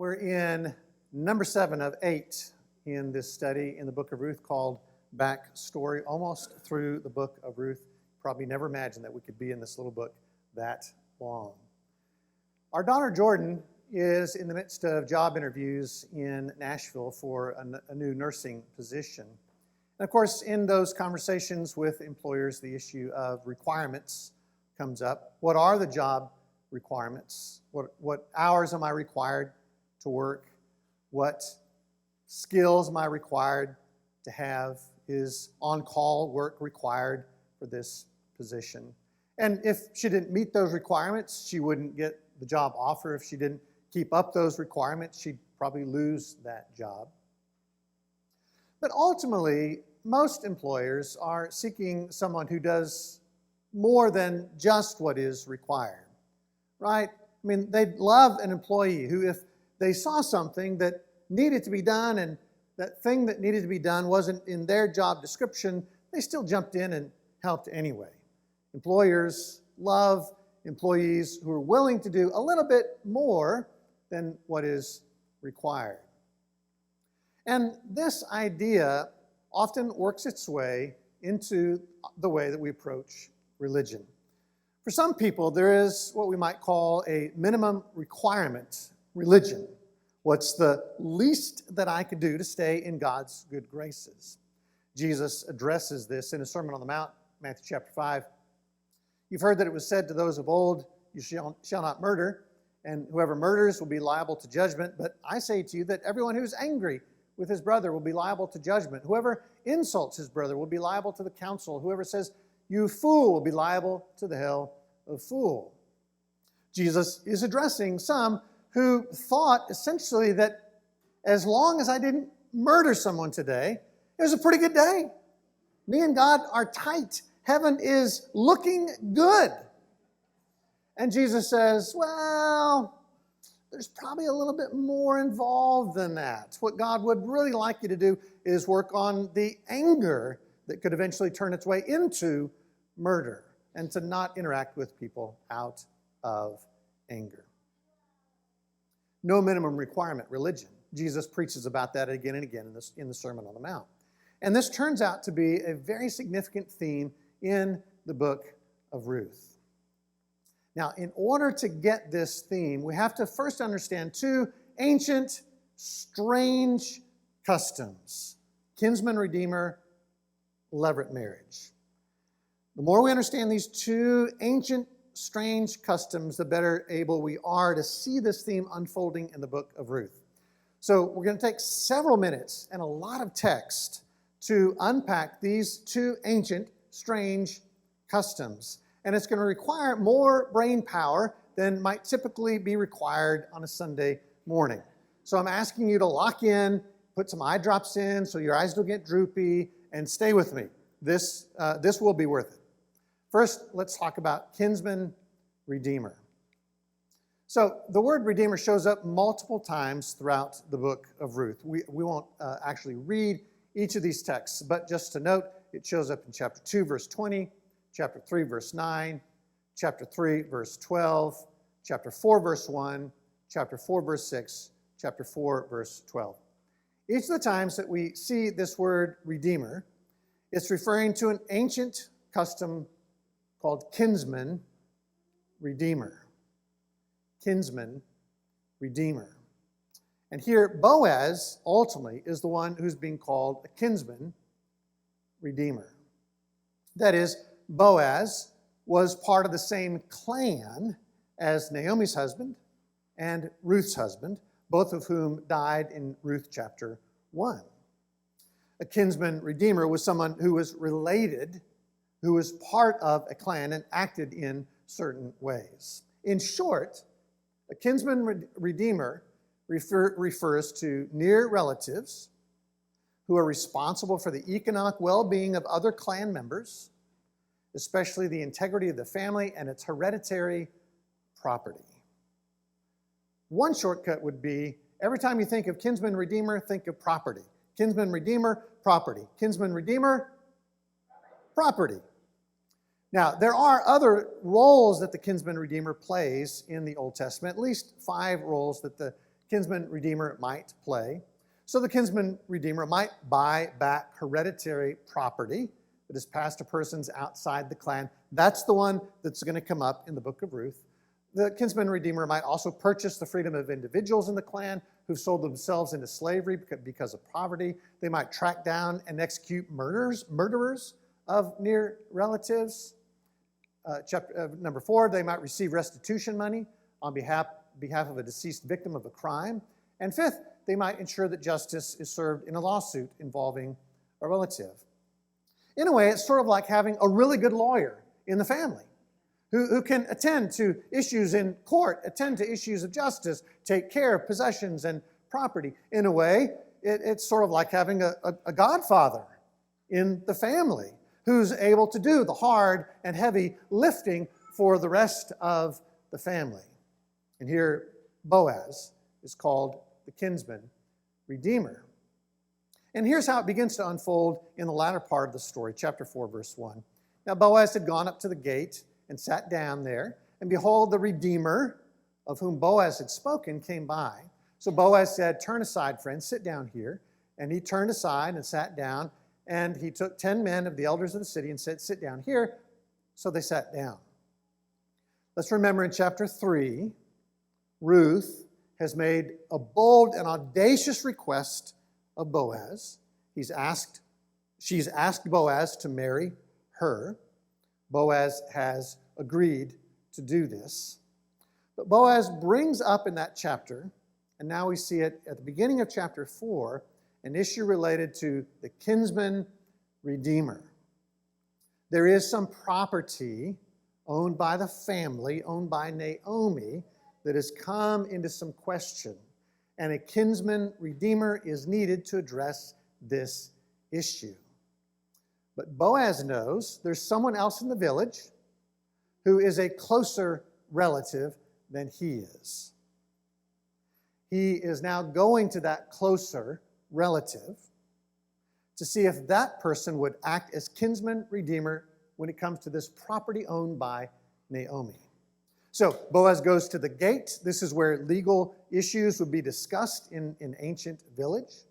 We're in number 7 of 8 in this study in the book of Ruth called Backstory, almost through the book of Ruth. Probably never imagined that we could be in this little book that long. Our daughter Jordan is in the midst of job interviews in Nashville for a new nursing position. And of course, in those conversations with employers, the issue of requirements comes up. What are the job requirements? What hours am I required to work? What skills am I required to have? Is on-call work required for this position? And if she didn't meet those requirements, she wouldn't get the job offer. If she didn't keep up those requirements, she'd probably lose that job. But ultimately, most employers are seeking someone who does more than just what is required, right? I mean, they'd love an employee who, if they saw something that needed to be done and that thing that needed to be done wasn't in their job description, they still jumped in and helped anyway. Employers love employees who are willing to do a little bit more than what is required. And this idea often works its way into the way that we approach religion. For some people, there is what we might call a minimum requirement religion. What's the least that I could do to stay in God's good graces? Jesus addresses this in a Sermon on the Mount, Matthew chapter 5. You've heard that it was said to those of old, you shall not murder, and whoever murders will be liable to judgment. But I say to you that everyone who's angry with his brother will be liable to judgment. Whoever insults his brother will be liable to the council. Whoever says, you fool, will be liable to the hell of fool. Jesus is addressing some who thought essentially that as long as I didn't murder someone today, it was a pretty good day. Me and God are tight. Heaven is looking good. And Jesus says, well, there's probably a little bit more involved than that. What God would really like you to do is work on the anger that could eventually turn its way into murder and to not interact with people out of anger. No minimum requirement religion. Jesus preaches about that again and again in the Sermon on the Mount. And this turns out to be a very significant theme in the book of Ruth. Now, in order to get this theme, we have to first understand two ancient, strange customs. Kinsman, redeemer, levirate marriage. The more we understand these two ancient, strange customs, the better able we are to see this theme unfolding in the book of Ruth. So we're going to take several minutes and a lot of text to unpack these two ancient, strange customs. And it's going to require more brain power than might typically be required on a Sunday morning. So I'm asking you to lock in, put some eye drops in so your eyes don't get droopy, and stay with me. This will be worth it. First, let's talk about kinsman, redeemer. So the word redeemer shows up multiple times throughout the book of Ruth. We won't actually read each of these texts, but just to note, it shows up in chapter 2, verse 20, chapter 3, verse 9, chapter 3, verse 12, chapter 4, verse 1, chapter 4, verse 6, chapter 4, verse 12. Each of the times that we see this word redeemer, it's referring to an ancient custom called kinsman, redeemer. Kinsman, redeemer. And here, Boaz, ultimately, is the one who's being called a kinsman, redeemer. That is, Boaz was part of the same clan as Naomi's husband and Ruth's husband, both of whom died in Ruth chapter 1. A kinsman redeemer was someone who was related, who was part of a clan and acted in certain ways. In short, a kinsman redeemer refers to near relatives who are responsible for the economic well-being of other clan members, especially the integrity of the family and its hereditary property. One shortcut would be, every time you think of kinsman redeemer, think of property. Kinsman redeemer, property. Kinsman redeemer, property. Now, there are other roles that the kinsman redeemer plays in the Old Testament, at least 5 roles that the kinsman redeemer might play. So the kinsman redeemer might buy back hereditary property that is passed to persons outside the clan. That's the one that's going to come up in the book of Ruth. The kinsman redeemer might also purchase the freedom of individuals in the clan who've sold themselves into slavery because of poverty. They might track down and execute murderers of near relatives. Number 4, they might receive restitution money on behalf of a deceased victim of a crime. And 5th, they might ensure that justice is served in a lawsuit involving a relative. In a way, it's sort of like having a really good lawyer in the family who can attend to issues in court, attend to issues of justice, take care of possessions and property. In a way, it's sort of like having a godfather in the family who's able to do the hard and heavy lifting for the rest of the family. And here, Boaz is called the kinsman redeemer. And here's how it begins to unfold in the latter part of the story, chapter 4, verse 1. Now Boaz had gone up to the gate and sat down there, and behold, the redeemer of whom Boaz had spoken came by. So Boaz said, "Turn aside, friend, sit down here." And he turned aside and sat down, and he took 10 men of the elders of the city and said, "Sit down here." So they sat down. Let's remember in chapter 3, Ruth has made a bold and audacious request of Boaz. She's asked Boaz to marry her. Boaz has agreed to do this. But Boaz brings up in that chapter, and now we see it at the beginning of chapter 4, an issue related to the kinsman redeemer. There is some property owned by the family, owned by Naomi, that has come into some question, and a kinsman redeemer is needed to address this issue. But Boaz knows there's someone else in the village who is a closer relative than he is. He is now going to that closer relative to see if that person would act as kinsman redeemer when it comes to this property owned by Naomi. So Boaz goes to the gate. This is where legal issues would be discussed in an ancient village.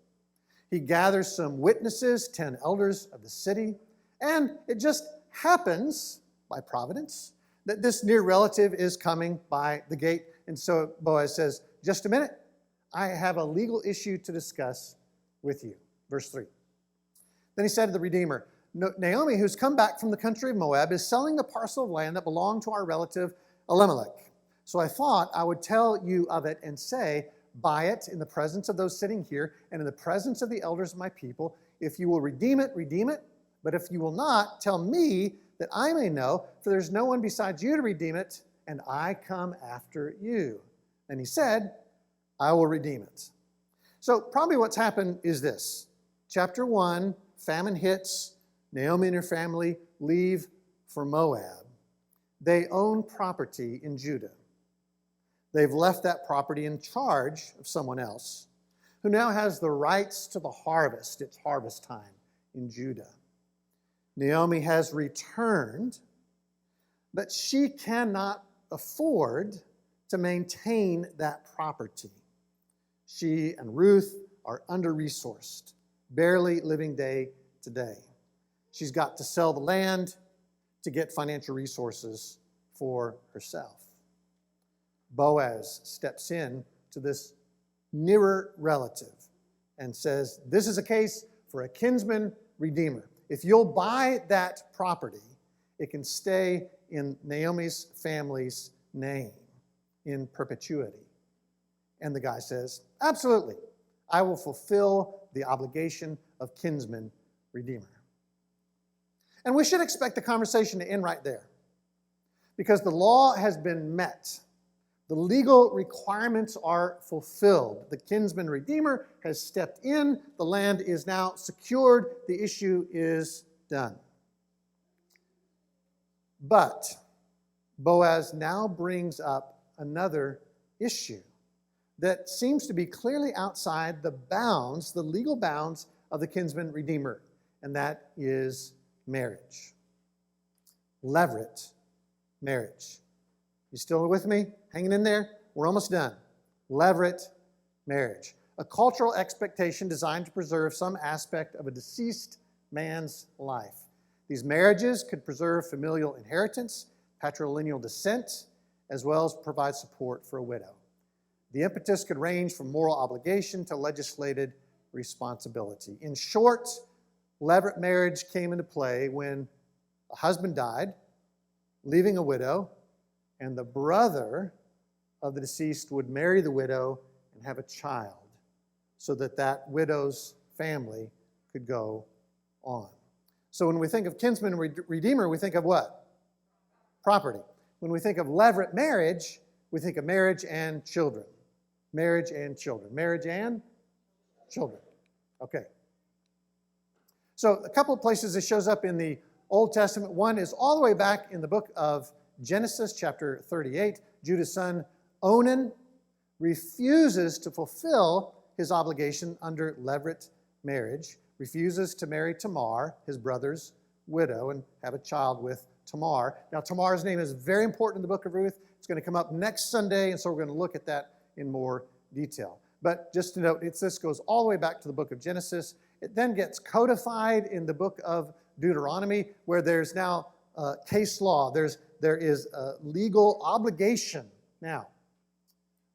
He gathers some witnesses, 10 elders of the city, and it just happens, by providence, that this near relative is coming by the gate. And so Boaz says, "Just a minute, I have a legal issue to discuss with you." Verse 3. Then he said to the Redeemer, "Naomi, who's come back from the country of Moab, is selling the parcel of land that belonged to our relative Elimelech. So I thought I would tell you of it and say, buy it in the presence of those sitting here and in the presence of the elders of my people. If you will redeem it, redeem it. But if you will not, tell me that I may know, for there's no one besides you to redeem it, and I come after you." And he said, "I will redeem it." So probably what's happened is this. Chapter 1, famine hits. Naomi and her family leave for Moab. They own property in Judah. They've left that property in charge of someone else who now has the rights to the harvest. It's harvest time in Judah. Naomi has returned, but she cannot afford to maintain that property. She and Ruth are under-resourced, barely living day to day. She's got to sell the land to get financial resources for herself. Boaz steps in to this nearer relative and says, "This is a case for a kinsman redeemer. If you'll buy that property, it can stay in Naomi's family's name in perpetuity." And the guy says, "Absolutely, I will fulfill the obligation of kinsman redeemer." And we should expect the conversation to end right there, because the law has been met. The legal requirements are fulfilled. The kinsman redeemer has stepped in. The land is now secured. The issue is done. But Boaz now brings up another issue that seems to be clearly outside the bounds, the legal bounds of the kinsman redeemer, and that is marriage. Levirate marriage. You still with me? Hanging in there? We're almost done. Levirate marriage, a cultural expectation designed to preserve some aspect of a deceased man's life. These marriages could preserve familial inheritance, patrilineal descent, as well as provide support for a widow. The impetus could range from moral obligation to legislated responsibility. In short, levirate marriage came into play when a husband died, leaving a widow, and the brother of the deceased would marry the widow and have a child so that that widow's family could go on. So when we think of kinsman redeemer, we think of what? Property. When we think of levirate marriage, we think of marriage and children. Marriage and children. Marriage and children. Okay. So a couple of places it shows up in the Old Testament. One is all the way back in the book of Genesis, chapter 38. Judah's son Onan refuses to fulfill his obligation under levirate marriage, refuses to marry Tamar, his brother's widow, and have a child with Tamar. Now, Tamar's name is very important in the book of Ruth. It's going to come up next Sunday, and so we're going to look at that in more detail. But just to note, this goes all the way back to the book of Genesis. It then gets codified in the book of Deuteronomy, where there's now case law. There is a legal obligation now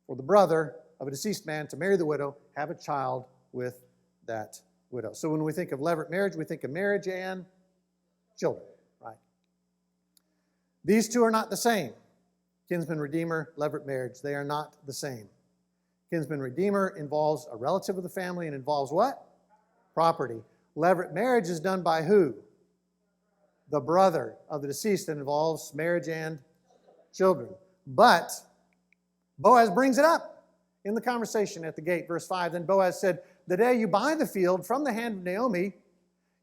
for the brother of a deceased man to marry the widow, have a child with that widow. So when we think of levirate marriage, we think of marriage and children, right? These two are not the same. Kinsman redeemer, levirate marriage, they are not the same. Kinsman redeemer involves a relative of the family and involves what? Property. Levirate marriage is done by who? The brother of the deceased, and involves marriage and children. But Boaz brings it up in the conversation at the gate. Verse 5, then Boaz said, the day you buy the field from the hand of Naomi,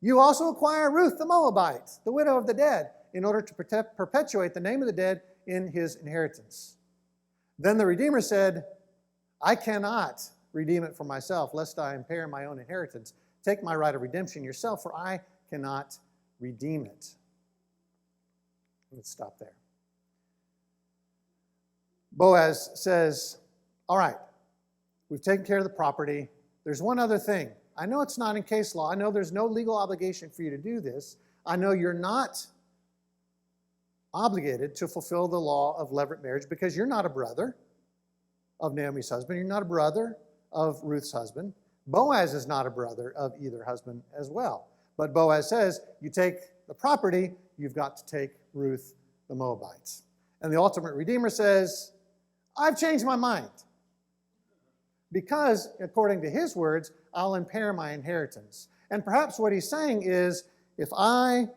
you also acquire Ruth the Moabite, the widow of the dead, in order to perpetuate the name of the dead in his inheritance. Then the Redeemer said, I cannot redeem it for myself, lest I impair my own inheritance. Take my right of redemption yourself, for I cannot redeem it. Let's stop there. Boaz says, all right, we've taken care of the property. There's one other thing. I know it's not in case law. I know there's no legal obligation for you to do this. I know you're not obligated to fulfill the law of levirate marriage because you're not a brother of Naomi's husband. You're not a brother of Ruth's husband. Boaz is not a brother of either husband as well. But Boaz says, you take the property, you've got to take Ruth the Moabites. And the ultimate Redeemer says, I've changed my mind. Because, according to his words, I'll impair my inheritance. And perhaps what he's saying is, if I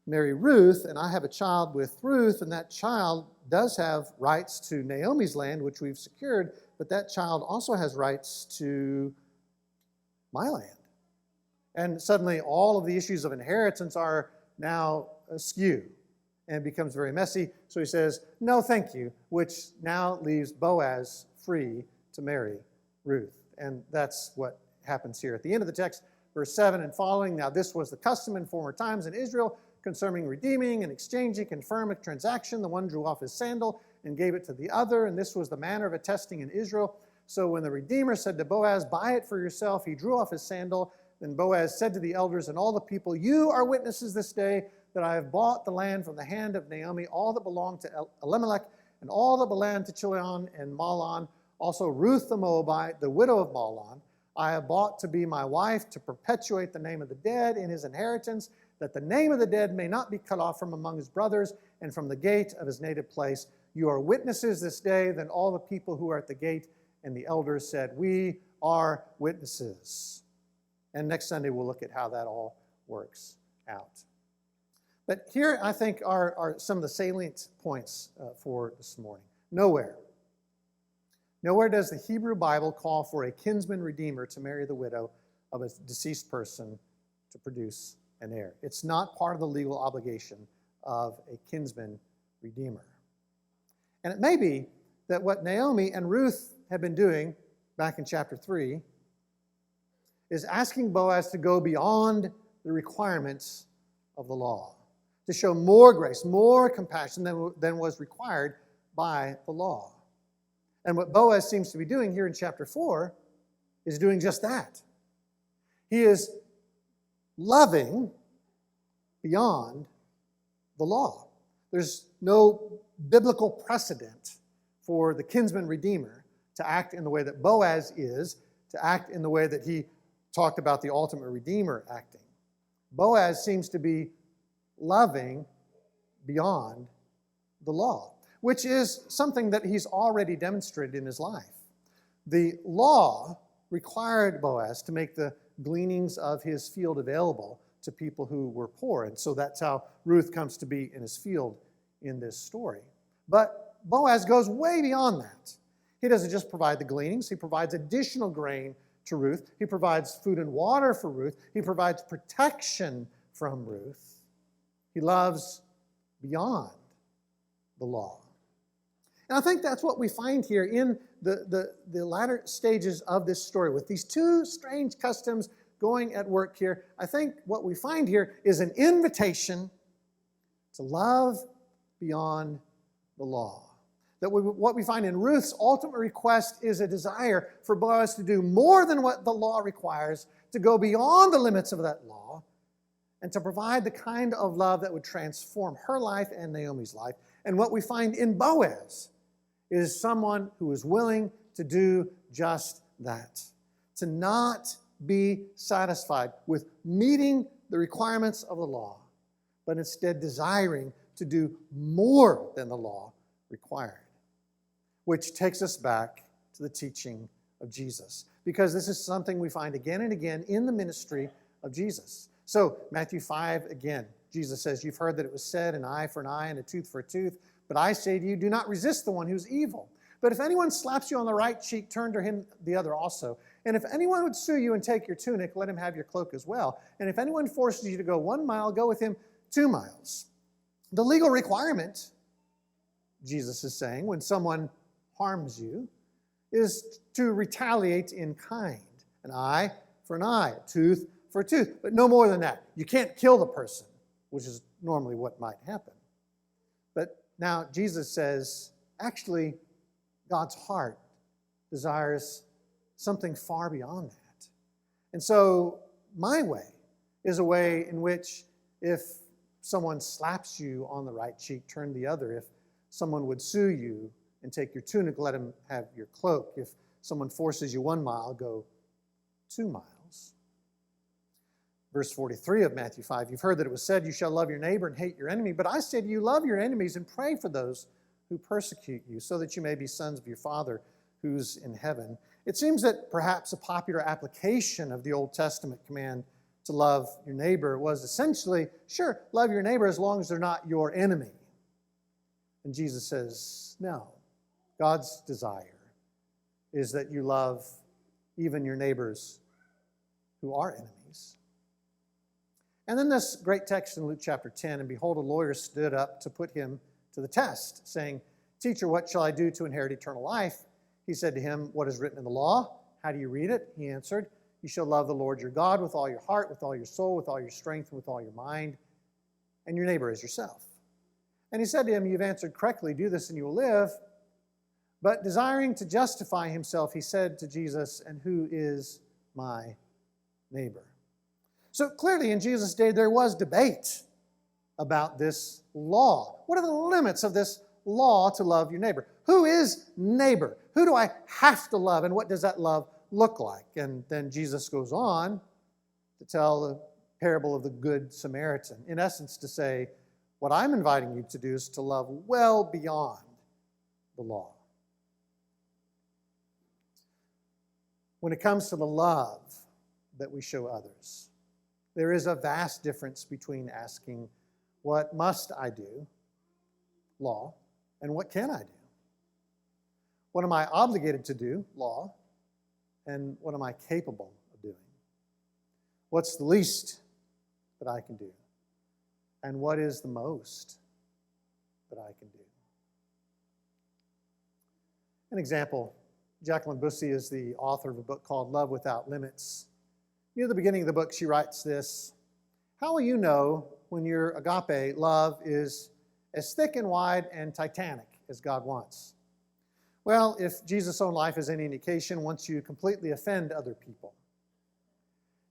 marry Ruth and I have a child with Ruth, and that child does have rights to Naomi's land, which we've secured, but that child also has rights to my land. And suddenly all of the issues of inheritance are now askew and becomes very messy. So he says, no, thank you, which now leaves Boaz free to marry Ruth. And that's what happens here. At the end of the text, verse 7 and following, now this was the custom in former times in Israel concerning redeeming and exchanging, confirm a transaction. The one drew off his sandal and gave it to the other, and this was the manner of attesting in Israel. So when the Redeemer said to Boaz, buy it for yourself, he drew off his sandal. Then Boaz said to the elders and all the people, you are witnesses this day that I have bought the land from the hand of Naomi, all that belonged to Elimelech, and all that belonged to Chilion and Mahlon, also Ruth the Moabite, the widow of Mahlon, I have bought to be my wife to perpetuate the name of the dead in his inheritance, that the name of the dead may not be cut off from among his brothers and from the gate of his native place. You are witnesses this day. Then all the people who are at the gate and the elders said, we are witnesses. And next Sunday we'll look at how that all works out. But here I think are some of the salient points for this morning. Nowhere does the Hebrew Bible call for a kinsman redeemer to marry the widow of a deceased person to produce an heir. It's not part of the legal obligation of a kinsman redeemer. And it may be that what Naomi and Ruth have been doing back in chapter 3 is asking Boaz to go beyond the requirements of the law, to show more grace, more compassion than was required by the law. And what Boaz seems to be doing here in chapter 4 is doing just that. He is loving beyond the law. There's no biblical precedent for the kinsman redeemer to act in the way that Boaz is, to act in the way that he talked about the ultimate redeemer acting. Boaz seems to be loving beyond the law, which is something that he's already demonstrated in his life. The law required Boaz to make the gleanings of his field available to people who were poor, and so that's how Ruth comes to be in his field in this story. But Boaz goes way beyond that. He doesn't just provide the gleanings, he provides additional grain to Ruth. He provides food and water for Ruth. He provides protection from Ruth. He loves beyond the law. And I think that's what we find here in the latter stages of this story. With these two strange customs going at work here, I think what we find here is an invitation to love beyond the law. That what we find in Ruth's ultimate request is a desire for Boaz to do more than what the law requires, to go beyond the limits of that law, and to provide the kind of love that would transform her life and Naomi's life. And what we find in Boaz is someone who is willing to do just that. To not be satisfied with meeting the requirements of the law, but instead desiring to do more than the law required. Which takes us back to the teaching of Jesus. Because this is something we find again and again in the ministry of Jesus. So, Matthew 5, again, Jesus says, "You've heard that it was said, an eye for an eye and a tooth for a tooth. But I say to you, do not resist the one who's evil. But if anyone slaps you on the right cheek, turn to him the other also. And if anyone would sue you and take your tunic, let him have your cloak as well. And if anyone forces you to go 1 mile, go with him 2 miles. The legal requirement," Jesus is saying, when someone harms you, is to retaliate in kind. An eye for an eye, a tooth for a tooth, but no more than that. You can't kill the person, which is normally what might happen. But now Jesus says, actually, God's heart desires something far beyond that. And so my way is a way in which if someone slaps you on the right cheek, turn the other. If someone would sue you and take your tunic, let him have your cloak. If someone forces you 1 mile, go 2 miles. Verse 43 of Matthew 5, "You've heard that it was said, you shall love your neighbor and hate your enemy. But I say to you, love your enemies and pray for those who persecute you, so that you may be sons of your Father who's in heaven." It seems that perhaps a popular application of the Old Testament command to love your neighbor was essentially, sure, love your neighbor as long as they're not your enemy. And Jesus says, no. God's desire is that you love even your neighbors who are enemies. And then this great text in Luke chapter 10, "And behold, a lawyer stood up to put him to the test, saying, 'Teacher, what shall I do to inherit eternal life?' He said to him, 'What is written in the law? How do you read it?' He answered, 'You shall love the Lord your God with all your heart, with all your soul, with all your strength, and with all your mind, and your neighbor as yourself.' And he said to him, 'You've answered correctly. Do this and you will live.' But desiring to justify himself, he said to Jesus, 'And who is my neighbor?'" So clearly in Jesus' day, there was debate about this law. What are the limits of this law to love your neighbor? Who is neighbor? Who do I have to love? And what does that love look like? And then Jesus goes on to tell the parable of the Good Samaritan. In essence, to say, what I'm inviting you to do is to love well beyond the law. When it comes to the love that we show others, there is a vast difference between asking, what must I do, law, and what can I do? What am I obligated to do, law, and what am I capable of doing? What's the least that I can do? And what is the most that I can do? An example, Jacqueline Bussey is the author of a book called Love Without Limits. Near the beginning of the book, she writes this: "How will you know when your agape love is as thick and wide and titanic as God wants? Well, if Jesus' own life is any indication, once you completely offend other people.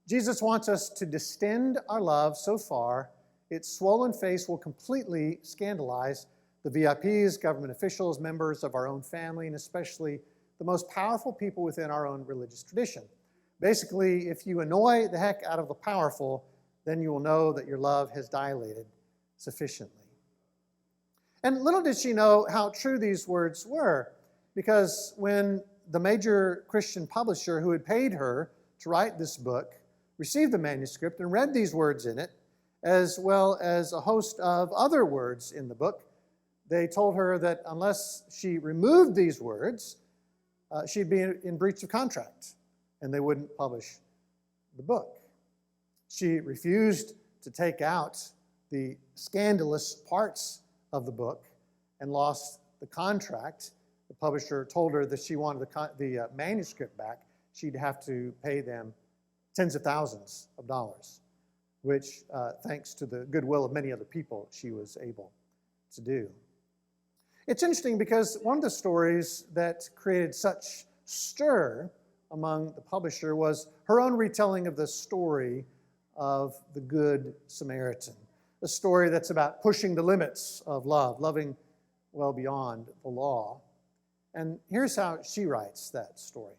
Jesus wants us to distend our love so far, its swollen face will completely scandalize the VIPs, government officials, members of our own family, and especially the most powerful people within our own religious tradition. Basically, if you annoy the heck out of the powerful, then you will know that your love has dilated sufficiently. And little did she know how true these words were, because when the major Christian publisher who had paid her to write this book received the manuscript and read these words in it, as well as a host of other words in the book, they told her that unless she removed these words, she'd be in breach of contract, and they wouldn't publish the book. She refused to take out the scandalous parts of the book and lost the contract. The publisher told her that she wanted the manuscript back. She'd have to pay them tens of thousands of dollars, which, thanks to the goodwill of many other people, she was able to do. It's interesting because one of the stories that created such stir among the publisher was her own retelling of the story of the Good Samaritan, a story that's about pushing the limits of love, loving well beyond the law. And here's how she writes that story.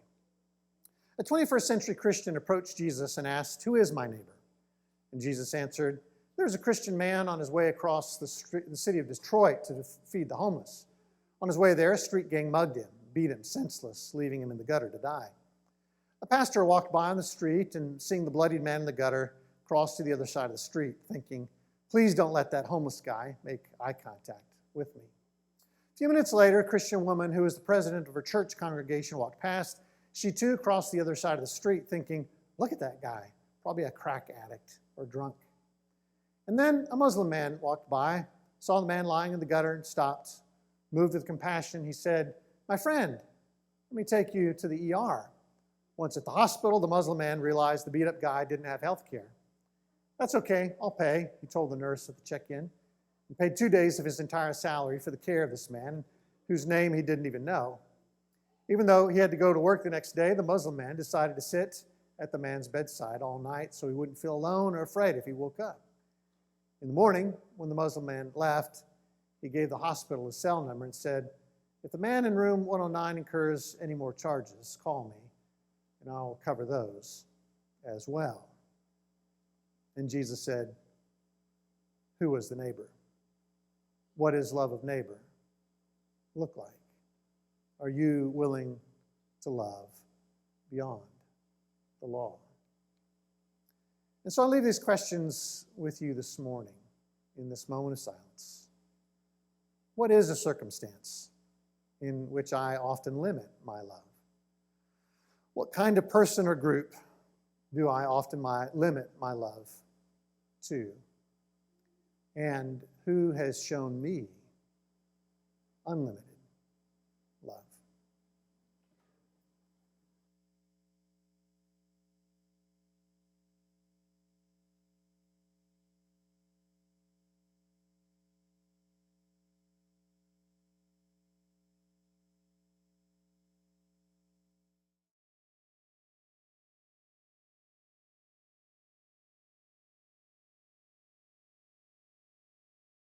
A 21st century Christian approached Jesus and asked, "Who is my neighbor?" And Jesus answered, "There's a Christian man on his way across the city of Detroit to feed the homeless. On his way there, a street gang mugged him, beat him senseless, leaving him in the gutter to die. A pastor walked by on the street and, seeing the bloodied man in the gutter, crossed to the other side of the street, thinking, 'Please don't let that homeless guy make eye contact with me.' A few minutes later, a Christian woman who was the president of her church congregation walked past. She too crossed the other side of the street, thinking, 'Look at that guy, probably a crack addict or drunk.' And then a Muslim man walked by, saw the man lying in the gutter and stopped. Moved with compassion, he said, 'My friend, let me take you to the ER.' Once at the hospital, the Muslim man realized the beat-up guy didn't have health care. 'That's okay, I'll pay,' he told the nurse at the check-in. He paid 2 days of his entire salary for the care of this man, whose name he didn't even know. Even though he had to go to work the next day, the Muslim man decided to sit at the man's bedside all night so he wouldn't feel alone or afraid if he woke up. In the morning, when the Muslim man left, he gave the hospital his cell number and said, 'If the man in room 109 incurs any more charges, call me, and I'll cover those as well.' And Jesus said, 'Who was the neighbor? What does love of neighbor look like? Are you willing to love beyond the law?' And so I'll leave these questions with you this morning in this moment of silence. What is a circumstance in which I often limit my love? What kind of person or group do I often limit my love to? And who has shown me unlimited